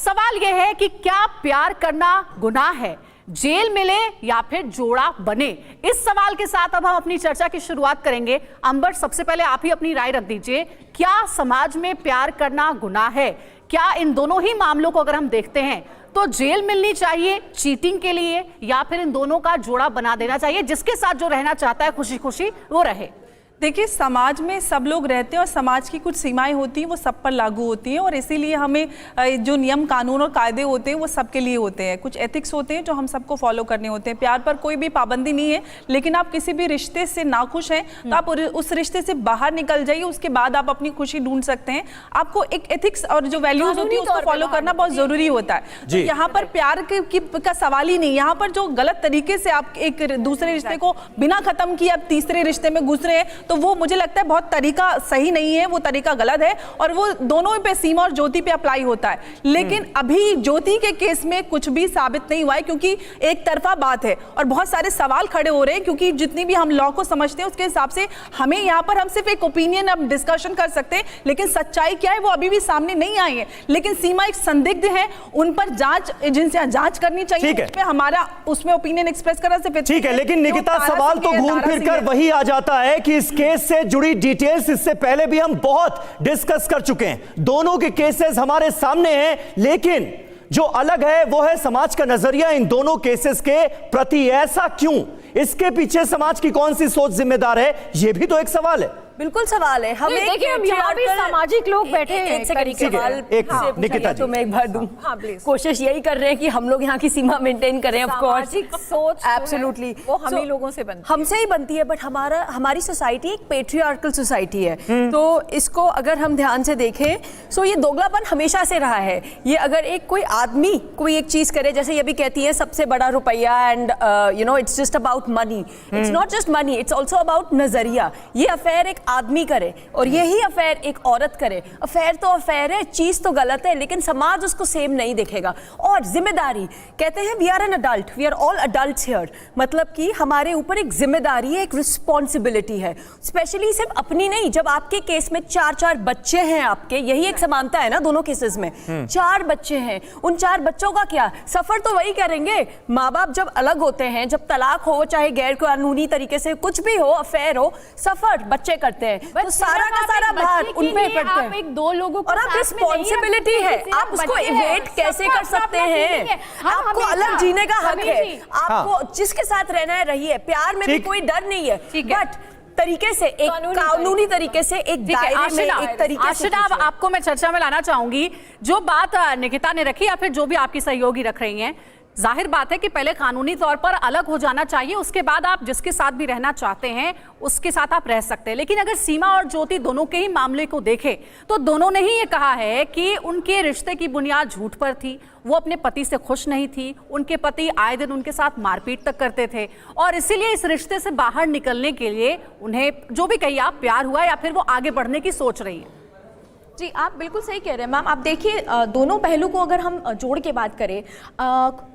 सवाल यह है कि क्या प्यार करना गुनाह है, जेल मिले या फिर जोड़ा बने। इस सवाल के साथ अब हम अपनी चर्चा की शुरुआत करेंगे। अंबर, सबसे पहले आप ही अपनी राय रख दीजिए। क्या समाज में प्यार करना गुनाह है? क्या इन दोनों ही मामलों को अगर हम देखते हैं तो जेल मिलनी चाहिए चीटिंग के लिए, या फिर इन दोनों का जोड़ा बना देना चाहिए, जिसके साथ जो रहना चाहता है खुशी खुशी वो रहे? देखिए, समाज में सब लोग रहते हैं और समाज की कुछ सीमाएं होती हैं, वो सब पर लागू होती हैं और इसीलिए हमें जो नियम कानून और कायदे होते हैं वो सबके लिए होते हैं। कुछ एथिक्स होते हैं जो हम सबको फॉलो करने होते हैं। प्यार पर कोई भी पाबंदी नहीं है, लेकिन आप किसी भी रिश्ते से नाखुश हैं तो आप उस रिश्ते से बाहर निकल जाइए, उसके बाद आप अपनी खुशी ढूंढ सकते हैं। आपको एक एथिक्स और जो वैल्यूज होती है उसको फॉलो करना बहुत जरूरी होता है। तो यहाँ पर प्यार का सवाल ही नहीं। यहाँ पर जो गलत तरीके से आप एक दूसरे रिश्ते को बिना खत्म किए आप तीसरे रिश्ते में घुस रहे हैं, तो वो मुझे लगता है बहुत तरीका सही नहीं है, वो तरीका गलत है और वो दोनों पे, सीमा और ज्योति पे अप्लाई होता है। लेकिन अभी ज्योति के केस में कुछ भी साबित नहीं हुआ है, क्योंकि एक तरफा बात है और बहुत सारे सवाल खड़े हो रहे हैं। क्योंकि जितनी भी हम लॉ को समझते हैं उसके हिसाब से हमें यहाँ पर हम सिर्फ एक ओपिनियन अब डिस्कशन कर सकते हैं, लेकिन सच्चाई क्या है वो अभी भी सामने नहीं आई है। लेकिन सीमा एक संदिग्ध है, उन पर जांच एजेंसियां जांच करनी चाहिए। हमारा उसमें ओपिनियन एक्सप्रेस करना सिर्फ ठीक है। लेकिन निकिता, सवाल तो घूम फिर कर वही आ जाता है कि इस केस से जुड़ी डिटेल्स इससे पहले भी हम बहुत डिस्कस कर चुके हैं। दोनों के केसेस हमारे सामने हैं, लेकिन जो अलग है वो है समाज का नजरिया इन दोनों केसेस के प्रति। ऐसा क्यों? इसके पीछे समाज की कौन सी सोच जिम्मेदार है? यह भी तो एक सवाल है। बिल्कुल सवाल है। हम देखिए, हम यहाँ भी सामाजिक लोग बैठे हैं। निकिता तो मैं एक बार दूं। कोशिश यही कर रहे हैं कि हम लोग यहाँ की सीमा मेंटेन करें। ऑफ कोर्स सोच एब्सोल्युटली वो हम ही लोगों से बनती है, हमसे ही बनती है। बट हमारी सोसाइटी एक पेट्रियार्कल सोसाइटी है, तो इसको अगर हम ध्यान से देखें तो ये दोगलापन हमेशा से रहा है। ये अगर एक कोई आदमी कोई एक चीज करे, जैसे ये भी कहती है सबसे बड़ा रुपया, and you know it's just about money. It's not just money, it's also about नजरिया। ये अफेयर एक आदमी करे और यही अफेयर एक औरत करे। अफेयर तो अफेयर है, चीज तो गलत है, लेकिन समाज उसको सेम नहीं देखेगा। और जिम्मेदारी, कहते हैं we are an adult, we are all adults here, मतलब कि हमारे ऊपर एक जिम्मेदारी है, एक रिस्पॉन्सिबिलिटी है। स्पेशली सिर्फ अपनी नहीं, जब आपके केस में 4 बच्चे हैं आपके, यही एक समानता है ना दोनों केसेस में। 4 बच्चे हैं, उन 4 बच्चों का क्या सफर तो वही करेंगे। माँ बाप जब अलग होते हैं, जब तलाक हो, चाहे गैर कानूनी तरीके से कुछ भी हो, अफेयर हो, सफर बच्चे करते हैं, तो सारा का सारा भार उन पे पड़ता है। आप एक दो लोगों को, और आप रिस्पॉन्सिबिलिटी है, आप उसको इवेट कैसे कर सकते हैं? आपको अलग जीने का हक है, आपको जिसके साथ रहना है रहिए। प्यार में भी कोई डर नहीं है, बट तरीके से, एक कानूनी तरीके से, एक दायरे में, एक तरीके से। आपको मैं चर्चा में लाना चाहूंगी। जो बात निकिता ने रखी या फिर जो भी आपकी सहयोगी रख रही हैं, जाहिर बात है कि पहले कानूनी तौर पर अलग हो जाना चाहिए, उसके बाद आप जिसके साथ भी रहना चाहते हैं उसके साथ आप रह सकते हैं। लेकिन अगर सीमा और ज्योति दोनों के ही मामले को देखें तो दोनों ने ही ये कहा है कि उनके रिश्ते की बुनियाद झूठ पर थी। वो अपने पति से खुश नहीं थी, उनके पति आए दिन उनके साथ मारपीट तक करते थे और इसीलिए इस रिश्ते से बाहर निकलने के लिए उन्हें, जो भी कहिए आप, प्यार हुआ या फिर वो आगे बढ़ने की सोच रही है। जी, आप बिल्कुल सही कह रहे हैं मैम। आप देखिए, दोनों पहलू को अगर हम जोड़ के बात करें,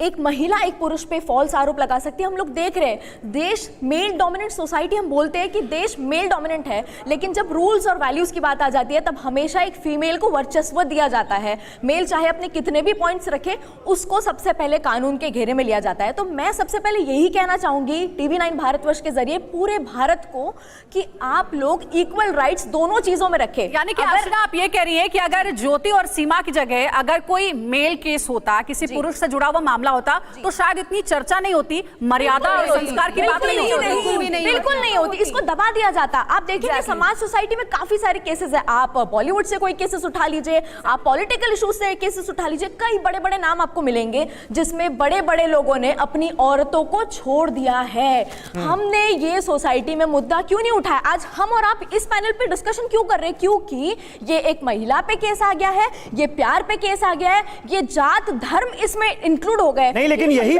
एक महिला एक पुरुष पे फॉल्स आरोप लगा सकती है। हम लोग देख रहे हैं देश मेल डोमिनेंट सोसाइटी, हम बोलते हैं कि देश मेल डोमिनेंट है, लेकिन जब रूल्स और वैल्यूज़ की बात आ जाती है तब हमेशा एक फीमेल को वर्चस्व दिया जाता है। मेल चाहे अपने कितने भी पॉइंट्स रखे, उसको सबसे पहले कानून के घेरे में लिया जाता है। तो मैं सबसे पहले यही कहना चाहूँगी TV9 भारतवर्ष के जरिए पूरे भारत को कि आप लोग इक्वल राइट्स दोनों चीज़ों में रखें। यानी कि आप ये कह रही है कि अगर ज्योति और सीमा की जगह अगर कोई मेल केस होता, किसी पुरुष से जुड़ा हुआ मामला होता, तो शायद इतनी चर्चा नहीं होती, मर्यादा और संस्कार की बात नहीं होती, बिल्कुल नहीं होती, इसको दबा दिया जाता। आप देखिए समाज सोसाइटी में काफी सारे केसेस है। आप बॉलीवुड से कोई केसेस उठा लीजिए, आप पॉलिटिकल इश्यूज से केसेस उठा लीजिए, कई बड़े बड़े नाम आपको मिलेंगे जिसमें बड़े बड़े लोगों ने अपनी औरतों को छोड़ दिया है। हमने ये सोसाइटी में मुद्दा क्यों नहीं उठाया? आज हम और आप इस पैनल पे डिस्कशन क्यों कर रहे हैं? क्योंकि ये एक महिला पे केस आ गया है, ये प्यार पे केस आ गया है, ये जात धर्म इसमें इंक्लूड हो गए। नहीं, लेकिन यही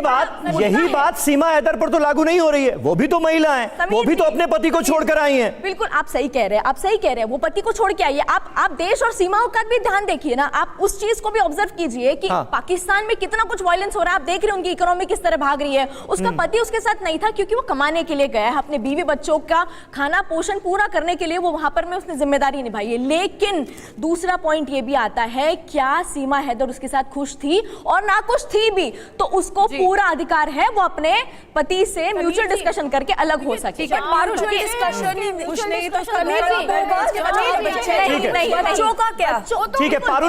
बात सीमा हैदर पर तो लागू नहीं हो रही है। वो भी तो महिला हैं, वो भी तो अपने पति को छोड़कर आई हैं। बिल्कुल, आप सही कह रहे हैं, आप सही कह रहे हैं, वो पति को छोड़ के आई है। आप देश और सीमाओं का भी ध्यान देखिए ना, आप उस चीज को भी ऑब्जर्व कीजिए कि पाकिस्तान में कितना कुछ वायलेंस हो रहा है। आप देख रहे हैं उनकी इकोनॉमी किस तरह भाग रही है। उसका पति उसके साथ नहीं था क्योंकि वो कमाने के लिए गया है, अपने बीवी बच्चों का खाना पोषण पूरा करने के लिए वो वहां पर में उसने जिम्मेदारी निभाई है। लेकिन दूसरा पॉइंट ये भी आता है, क्या सीमा हैदर उसके साथ खुश थी और ना खुश थी भी तो उसको पूरा अधिकार है वो अपने पति से म्यूचुअल डिस्कशन करके अलग हो सके। ठीक है, पारुल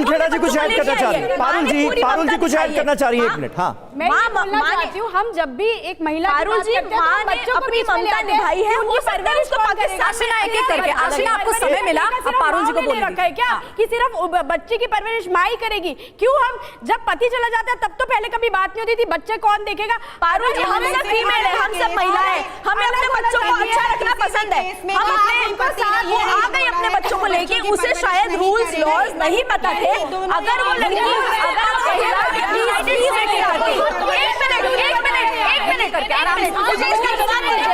खेड़ा जी कुछ ऐड करना चाह रही है। पारुल जी कुछ ऐड करना चाह रही है, 1 मिनट। हाँ, हम जब भी एक महिला पारुल जी, माँ ने अपनी ममता निभाई है, उनकी परवरिश तो आशिना एक एक करके, आशिना आपको समय मिला, अब पारुल जी को बोलने रखा है क्या कि सिर्फ बच्चे की परवरिश माँ ही करेगी? क्यों हम जब पति चला जाता है तब तो पहले कभी बात नहीं होती थी बच्चे कौन देखेगा? पारुल जी, हम सब फीमेल है, हम सब महिला है, हमें अपने बच्चों को अच्छा रखना पसंद है। हम वो आ गई अपने बच्चों को लेके, उसे शायद रूल्स लॉज नहीं पता थे। अगर वो लड़की मुझे इसका जवाब दीजिए,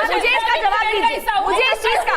मुझे इसका जवाब दीजिए, मुझे इस चीज का